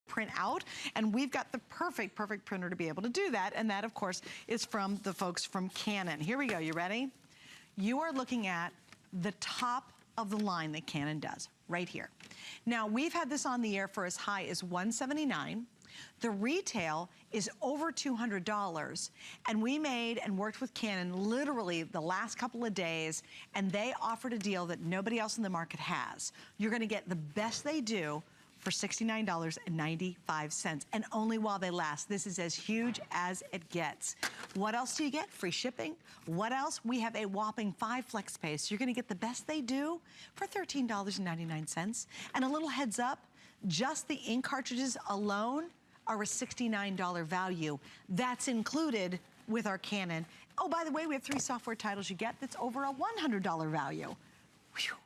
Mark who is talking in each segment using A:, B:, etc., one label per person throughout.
A: print out, and we've got the perfect printer to be able to do that, and that of course is from the folks from Canon. Here we go, you ready? You are looking at the top of the line that Canon does, right here. Now, we've had this on the air for as high as $179. The retail is over $200, and we made and worked with Canon literally the last couple of days, and they offered a deal that nobody else in the market has. You're gonna get the best they do for $69.95, and only while they last. This is as huge as it gets. What else do you get? Free shipping. What else? We have a whopping 5 flex space. You're gonna get the best they do for $13.99. And a little heads up, just the ink cartridges alone are a $69 value. That's included with our Canon. Oh, by the way, we have 3 software titles you get that's over a $100 value.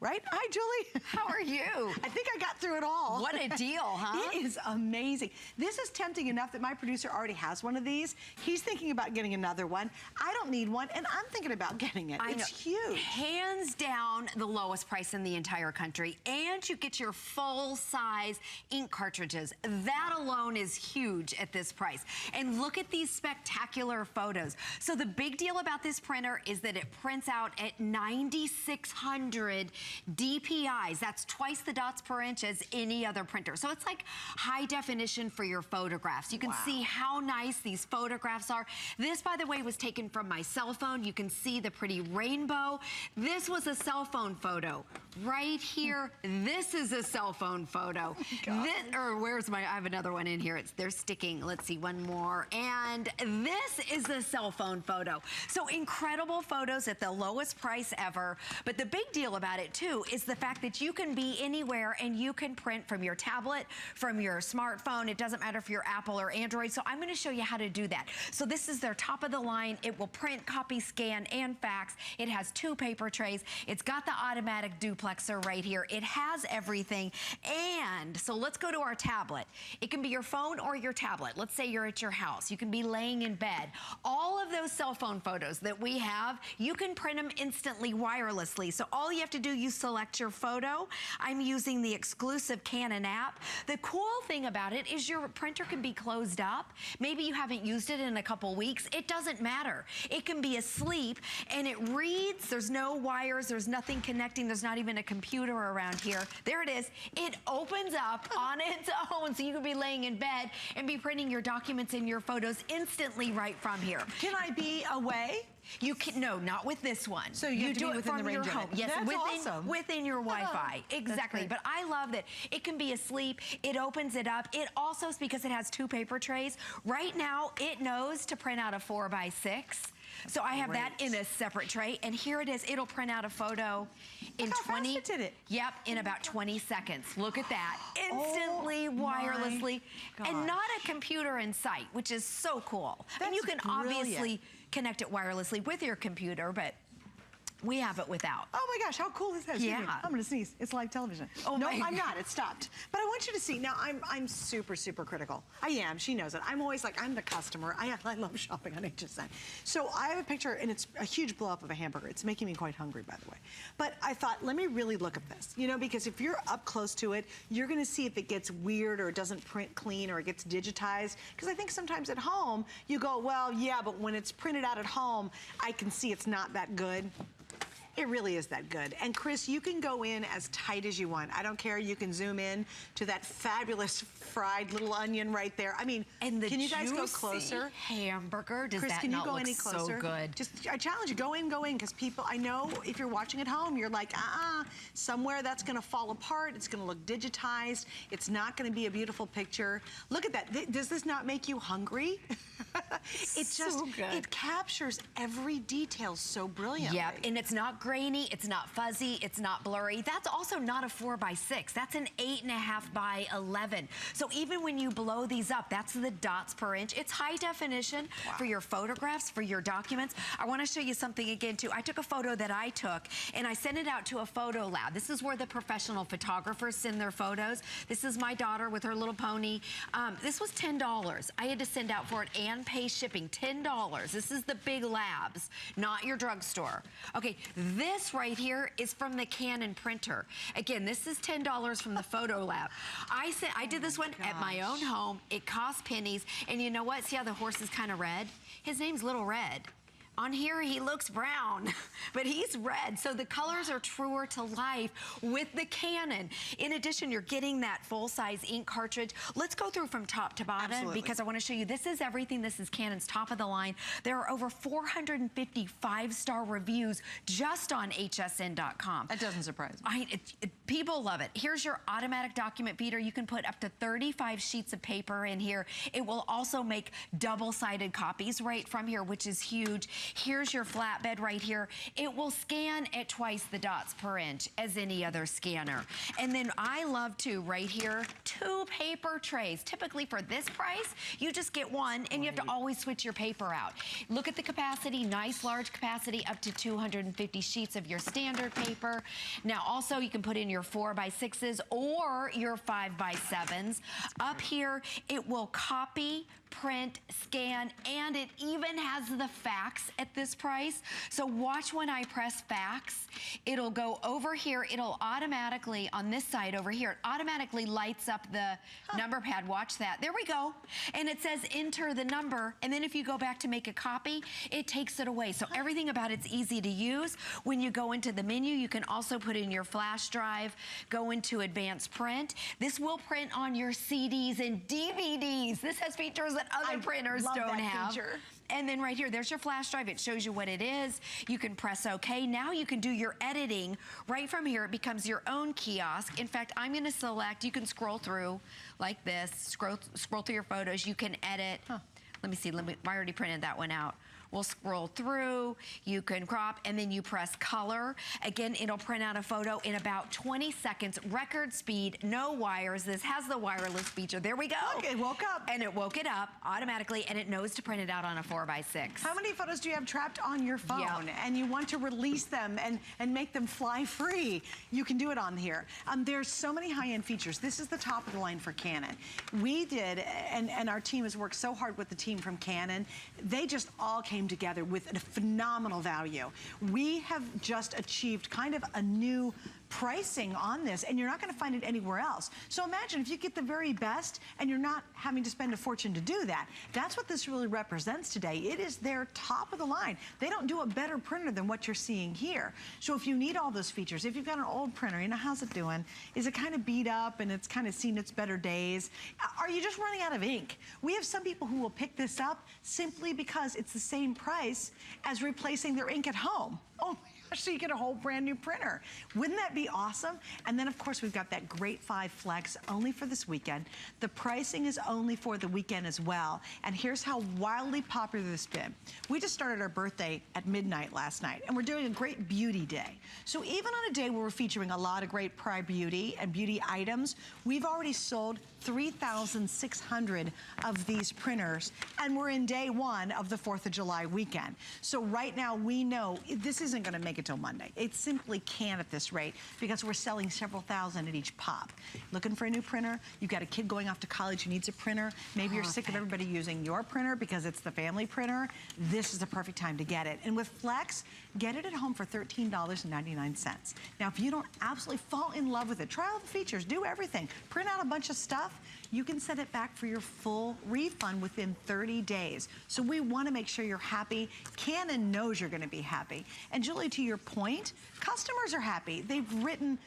A: Right? Hi, Julie.
B: How are you?
A: I think I got through it all.
B: What a deal, huh?
A: It is amazing. This is tempting enough that my producer already has one of these. He's thinking about getting another one. I don't need one, and I'm thinking about getting it. It's huge.
B: Hands down, the lowest price in the entire country, and you get your full-size ink cartridges. That alone is huge at this price. And look at these spectacular photos. So the big deal about this printer is that it prints out at 9,600 DPIs. That's twice the dots per inch as any other printer. So it's like high definition for your photographs. You can see how nice these photographs are. This, by the way, was taken from my cell phone. You can see the pretty rainbow. This was a cell phone photo. Right here, this is a cell phone photo. Where's my, I have another one in here. They're sticking. Let's see, one more. And this is a cell phone photo. So incredible photos at the lowest price ever. But the big deal about it too is the fact that you can be anywhere and you can print from your tablet, from your smartphone. It doesn't matter if you're Apple or Android. So I'm going to show you how to do that. So this is their top of the line. It will print, copy, scan, and fax. It has 2 paper trays. It's got the automatic duplexer right here. It has everything. And so let's go to our tablet. It can be your phone or your tablet. Let's say you're at your house. You can be laying in bed. All of those cell phone photos that we have, you can print them instantly wirelessly. So all you have to do, you select your photo. I'm using the exclusive Canon app. The cool thing about it is your printer can be closed up. Maybe you haven't used it in a couple weeks. It doesn't matter. It can be asleep and it reads. There's no wires. There's nothing connecting. There's not even a computer around here. There it is. It opens up on its own, so you can be laying in bed and be printing your documents and your photos instantly right from here.
A: Can I be away?
B: You can, no, not with this one.
A: So you do it from your home.
B: Yes,
A: That's
B: within your Wi-Fi. Exactly. But I love that it can be asleep. It opens it up. It also, because it has 2 paper trays, right now it knows to print out a 4x6. So I have that in a separate tray, and here it is. It'll print out a photo in 20.
A: It did it.
B: Yep, in about 20 seconds. Look at that. Instantly, wirelessly, and not a computer in sight, which is so cool. And you can obviously connect it wirelessly with your computer, but we have it without.
A: Oh my gosh, how cool is that?
B: Yeah.
A: I'm gonna sneeze. It's live television.
B: Oh
A: no, I'm not. It stopped. But I want you to see. Now, I'm super critical. I am. She knows it. I'm always like, I'm the customer. I love shopping on HSN. So I have a picture, and it's a huge blow up of a hamburger. It's making me quite hungry, by the way. But I thought, let me really look at this. You know, because if you're up close to it, you're gonna see if it gets weird or it doesn't print clean or it gets digitized. Because I think sometimes at home, you go, well, yeah, but when it's printed out at home, I can see it's not that good. It really is that good. And Chris, you can go in as tight as you want. I don't care. You can zoom in to that fabulous fried little onion right there. I mean,
B: and
A: can you guys go closer?
B: Hamburger, does
A: Chris,
B: that
A: can you
B: not
A: go
B: look
A: any closer?
B: So good?
A: Just, I challenge you, go in, because people, I know if you're watching at home, you're like, somewhere that's gonna fall apart, it's gonna look digitized, it's not gonna be a beautiful picture. Look at that. Does this not make you hungry? It's just,
B: so good.
A: It captures every detail so brilliantly.
B: Yep, and it's not grainy, it's not fuzzy, it's not blurry. That's also not a 4x6. That's an 8.5 by 11. So even when you blow these up, that's the dots per inch. It's high definition for your photographs, for your documents. I want to show you something again too. I took a photo that I took and I sent it out to a photo lab. This is where the professional photographers send their photos. This is my daughter with her little pony. This was $10. I had to send out for it and and pay shipping, $10. This is the big labs, not your drugstore. Okay, this right here is from the Canon printer. Again, this is $10 from the photo lab. I did this one at my own home. It cost pennies. And you know what? See how the horse is kind of red? His name's Little Red. On here, he looks brown, but he's red. So the colors are truer to life with the Canon. In addition, you're getting that full-size ink cartridge. Let's go through from top to bottom. Absolutely. Because I want to show you, this is everything. This is Canon's top of the line. There are over 450 5-star reviews just on hsn.com.
A: That doesn't surprise me.
B: People love it. Here's your automatic document feeder. You can put up to 35 sheets of paper in here. It will also make double-sided copies right from here, which is huge. Here's your flatbed right here. It will scan at twice the dots per inch as any other scanner. And then I love to, right here, 2 paper trays. Typically for this price, you just get one and you have to always switch your paper out. Look at the capacity, nice large capacity, up to 250 sheets of your standard paper. Now also you can put in your 4x6s or your 5x7s. Up here, it will copy, print, scan, and it even has the fax at this price. So watch when I press fax. It'll go over here. It'll automatically, on this side over here, it automatically lights up the number pad. Watch that. There we go. And it says enter the number. And then if you go back to make a copy, it takes it away. So everything about it's easy to use. When you go into the menu, you can also put in your flash drive, go into advanced print. This will print on your CDs and DVDs. This has features that other printers don't have. Feature. And then right here, there's your flash drive. It shows you what it is. You can press OK. Now you can do your editing right from here. It becomes your own kiosk. In fact, I'm going to select, you can scroll through like this, scroll through your photos. You can edit. Let me see. I already printed that one out. We'll scroll through, you can crop, and then you press color. Again, it'll print out a photo in about 20 seconds, record speed, no wires. This has the wireless feature. There we go.
A: Look, it woke up.
B: And it woke it up automatically, and it knows to print it out on a 4x6.
A: How many photos do you have trapped on your phone? Yep. And you want to release them and make them fly free? You can do it on here. There's so many high-end features. This is the top of the line for Canon. We did, and our team has worked so hard with the team from Canon. They just all came together with a phenomenal value. We have just achieved kind of a new pricing on this, and you're not going to find it anywhere else. So imagine if you get the very best and you're not having to spend a fortune to do that. That's what this really represents today. It is their top of the line. They don't do a better printer than what you're seeing here. So if you need all those features, if you've got an old printer, you know, how's it doing? Is it kind of beat up and it's kind of seen its better days? Are you just running out of ink? We have some people who will pick this up simply because it's the same price as replacing their ink at home. Oh, so you get a whole brand new printer. Wouldn't that be awesome? And then of course we've got that great 5 Flex only for this weekend. The pricing is only for the weekend as well. And here's how wildly popular this has been. We just started our birthday at midnight last night, and we're doing a great beauty day. So even on a day where we're featuring a lot of great Pride beauty and beauty items, we've already sold 3,600 of these printers, and we're in day 1 of the 4th of July weekend. So right now we know this isn't gonna make it till Monday. It simply can't at this rate because we're selling several thousand at each pop. Looking for a new printer? You've got a kid going off to college who needs a printer. Maybe you're sick of everybody using your printer because it's the family printer. This is the perfect time to get it. And with Flex, get it at home for $13.99. Now, if you don't absolutely fall in love with it, try all the features, do everything, print out a bunch of stuff, you can send it back for your full refund within 30 days. So we want to make sure you're happy. Canon knows you're going to be happy. And Julie, to your point, customers are happy. They've written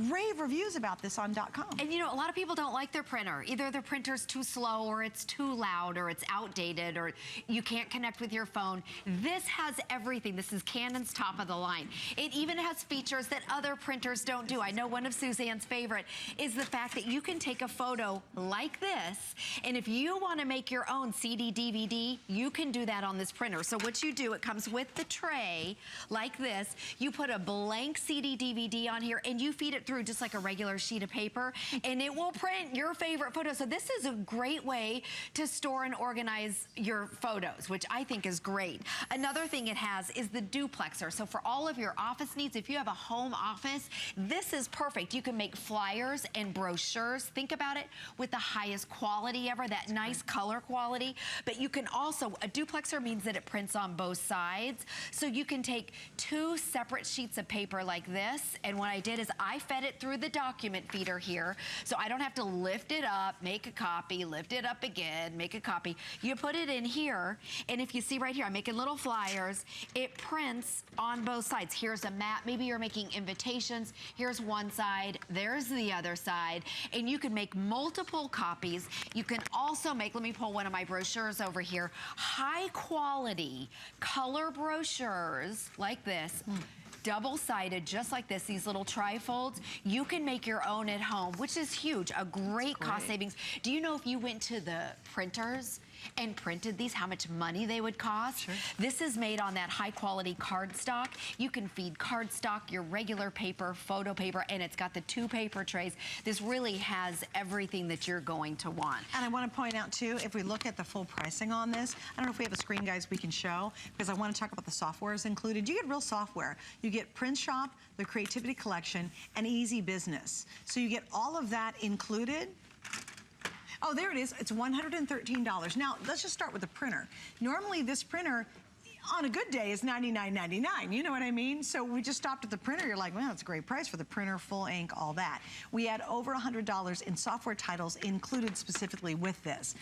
A: rave reviews about this on .com.
B: And you know, a lot of people don't like their printer. Either their printer's too slow, or it's too loud, or it's outdated, or you can't connect with your phone. This has everything. This is Canon's top of the line. It even has features that other printers don't do. I know one of Suzanne's favorite is the fact that you can take a photo like this, and if you want to make your own CD, DVD, you can do that on this printer. So what you do, it comes with the tray like this. You put a blank CD, DVD on here, and you feed it it through just like a regular sheet of paper, and it will print your favorite photo. So this is a great way to store and organize your photos, which I think is great. Another thing it has is the duplexer. So for all of your office needs, if you have a home office, this is perfect. You can make flyers and brochures. Think about it with the highest quality ever, that nice color quality. But you can also, a duplexer means that it prints on both sides. So you can take two separate sheets of paper like this, and what I did is I fed it through the document feeder here, so I don't have to lift it up, make a copy, lift it up again, make a copy. You put it in here, and if you see right here, I'm making little flyers. It prints on both sides. Here's a map. Maybe you're making invitations. Here's one side, there's the other side, and you can make multiple copies. You can also make, let me pull one of my brochures over here, high quality color brochures like this. Double-sided, just like this, these little trifolds. You can make your own at home, which is huge, a great cost savings. Do you know if you went to the printers and printed these, how much money they would cost? Sure. This is made on that high-quality cardstock. You can feed cardstock, your regular paper, photo paper, and it's got the two paper trays. This really has everything that you're going to want.
A: And I want to point out, too, if we look at the full pricing on this, I don't know if we have a screen, guys, we can show, because I want to talk about the softwares included. You get real software. You get Print Shop, the Creativity Collection, and Easy Business. So you get all of that included. Oh, there it is. It's $113. Now, let's just start with the printer. Normally, this printer, on a good day, is $99.99. You know what I mean? So we just stopped at the printer. You're like, well, that's a great price for the printer, full ink, all that. We had over $100 in software titles included specifically with this.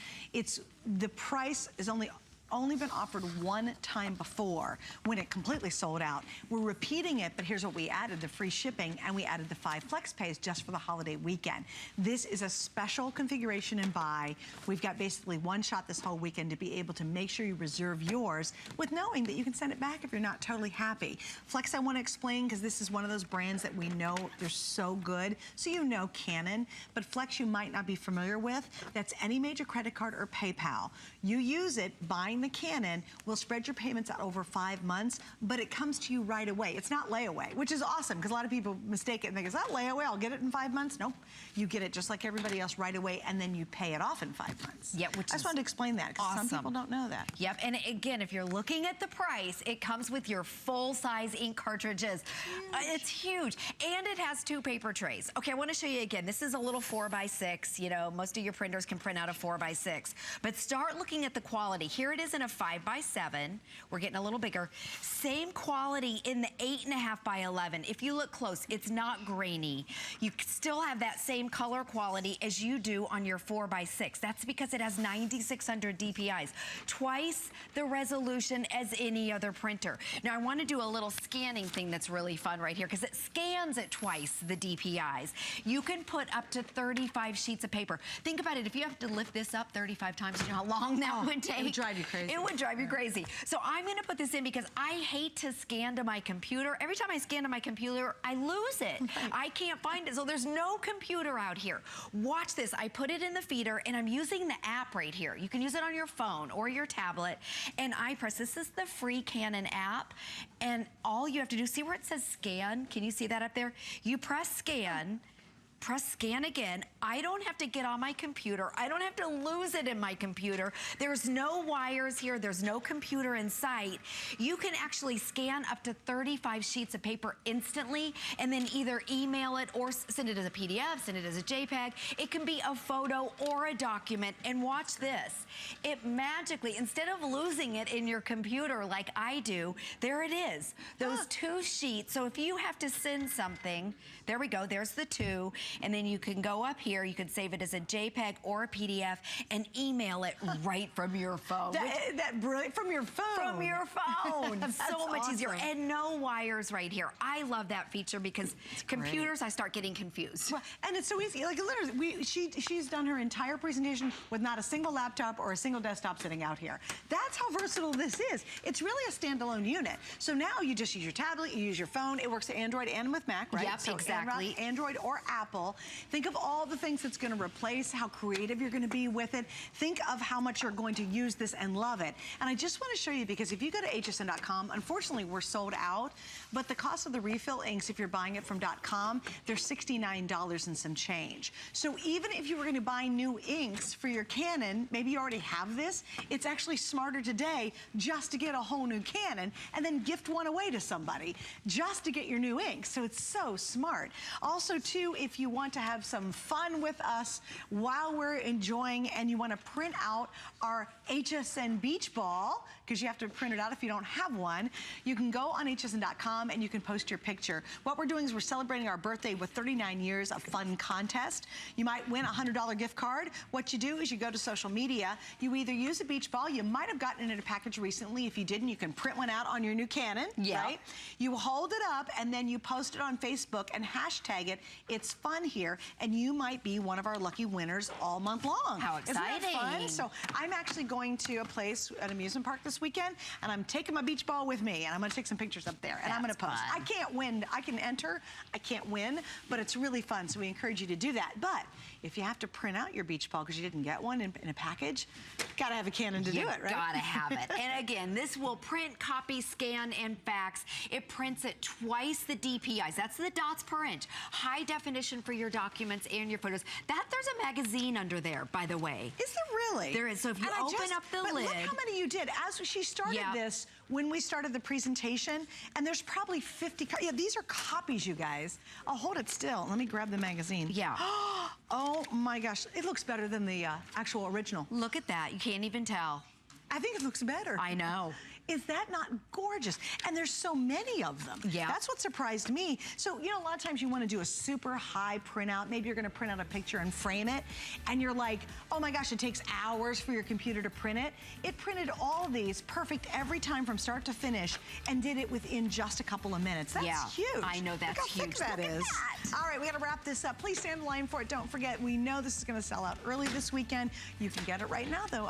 A: The price is only been offered one time before when it completely sold out. We're repeating it, but here's what we added, the free shipping, and we added the 5 flex pays just for the holiday weekend. This is a special configuration and buy. We've got basically one shot this whole weekend to be able to make sure you reserve yours with knowing that you can send it back if you're not totally happy. Flex, I want to explain, because this is one of those brands that we know they're so good. So you know Canon, but Flex you might not be familiar with. That's any major credit card or PayPal. You use it, buying the Canon will spread your payments out over 5 months, but it comes to you right away. It's not layaway, which is awesome, because a lot of people mistake it and think, is that layaway? I'll get it in 5 months. Nope. You get it just like everybody else right away, and then you pay it off in 5 months.
B: Yeah, which
A: I just wanted to explain that, because some people don't know that.
B: Yep, and again, if you're looking at the price, it comes with your full-size ink cartridges. It's huge, and it has 2 paper trays. Okay, I want to show you again. This is a little 4x6. You know, most of your printers can print out a 4x6, but start looking at the quality. Here it is in a 5x7. We're getting a little bigger. Same quality in the 8.5x11. If you look close, it's not grainy. You still have that same color quality as you do on your 4x6. That's because it has 9,600 DPIs, twice the resolution as any other printer. Now I want to do a little scanning thing that's really fun right here, because it scans at twice the DPIs. You can put up to 35 sheets of paper. Think about it, if you have to lift this up 35 times, you know how long that would take?
A: It would drive you crazy.
B: It would drive you crazy. So I'm going to put this in because I hate to scan to my computer. Every time I scan to my computer, I lose it. Right. I can't find it. So there's no computer out here. Watch this. I put it in the feeder, and I'm using the app right here. You can use it on your phone or your tablet. And I press, this is the free Canon app. And all you have to do, see where it says scan? Can you see that up there? You press scan. Press scan again. I don't have to get on my computer. I don't have to lose it in my computer. There's no wires here. There's no computer in sight. You can actually scan up to 35 sheets of paper instantly, and then either email it or send it as a PDF, send it as a JPEG. It can be a photo or a document. And watch this. It magically, instead of losing it in your computer like I do, there it is. Those 2 sheets. So if you have to send something, there we go. There's the 2. And then you can go up here, you can save it as a JPEG or a PDF and email it right from your phone.
A: That brilliant, from your phone.
B: From your phone. So much easier. And no wires right here. I love that feature because computers, I start getting confused.
A: Well, and it's so easy. Like literally, she's done her entire presentation with not a single laptop or a single desktop sitting out here. That's how versatile this is. It's really a standalone unit. So now you just use your tablet, you use your phone. It works with Android and with Mac, right?
B: Yep,
A: so
B: exactly.
A: Android or Apple. powerful. Think of all the things it's gonna replace, how creative you're gonna be with it. Think of how much you're going to use this and love it. And I just wanna show you, because if you go to hsn.com, unfortunately we're sold out, but the cost of the refill inks, if you're buying it from .com, they're $69 and some change. So even if you were gonna buy new inks for your Canon, maybe you already have this, it's actually smarter today just to get a whole new Canon and then gift one away to somebody just to get your new ink. So it's so smart. Also too, if you want to have some fun with us while we're enjoying and you want to print out our HSN beach ball, because you have to print it out if you don't have one, you can go on hsn.com and you can post your picture. What we're doing is we're celebrating our birthday with 39 years of fun contest. You might win a $100 gift card. What you do is you go to social media, you either use a beach ball, you might have gotten it in a package recently. If you didn't, you can print one out on your new Canon, right? You hold it up and then you post it on Facebook and hashtag it. It's fun here, and you might be one of our lucky winners all month long.
B: How exciting.
A: Isn't that fun? So I'm actually going to a place, an amusement park this weekend, and I'm taking my beach ball with me, and I'm gonna take some pictures up there, and I'm gonna post. I can't win, I can enter, I can't win, but it's really fun, so we encourage you to do that. But if you have to print out your beach ball because you didn't get one in a package, gotta have a Canon to do it, right?
B: Gotta have it. And again, this will print, copy, scan, and fax. It prints at twice the DPIs. That's the dots per inch. High definition for your documents and your photos. There's a magazine under there, by the way.
A: Is there really?
B: There is. So if you open up the lid.
A: Look how many you did. As she started this, when we started the presentation, and there's probably 50, these are copies, you guys. I'll hold it still. Let me grab the magazine.
B: Yeah.
A: Oh my gosh, it looks better than the actual original.
B: Look at that. You can't even tell.
A: I think it looks better.
B: I know.
A: Is that not gorgeous? And there's so many of them.
B: Yeah.
A: That's what surprised me. So, you know, a lot of times you want to do a super high printout. Maybe you're going to print out a picture and frame it, and you're like, oh my gosh, it takes hours for your computer to print it. It printed all these perfect every time from start to finish and did it within just a couple of minutes. That's huge.
B: I know, that's huge.
A: Look how thick that is. All right, we got to wrap this up. Please stand in line for it. Don't forget, we know this is going to sell out early this weekend. You can get it right now, though.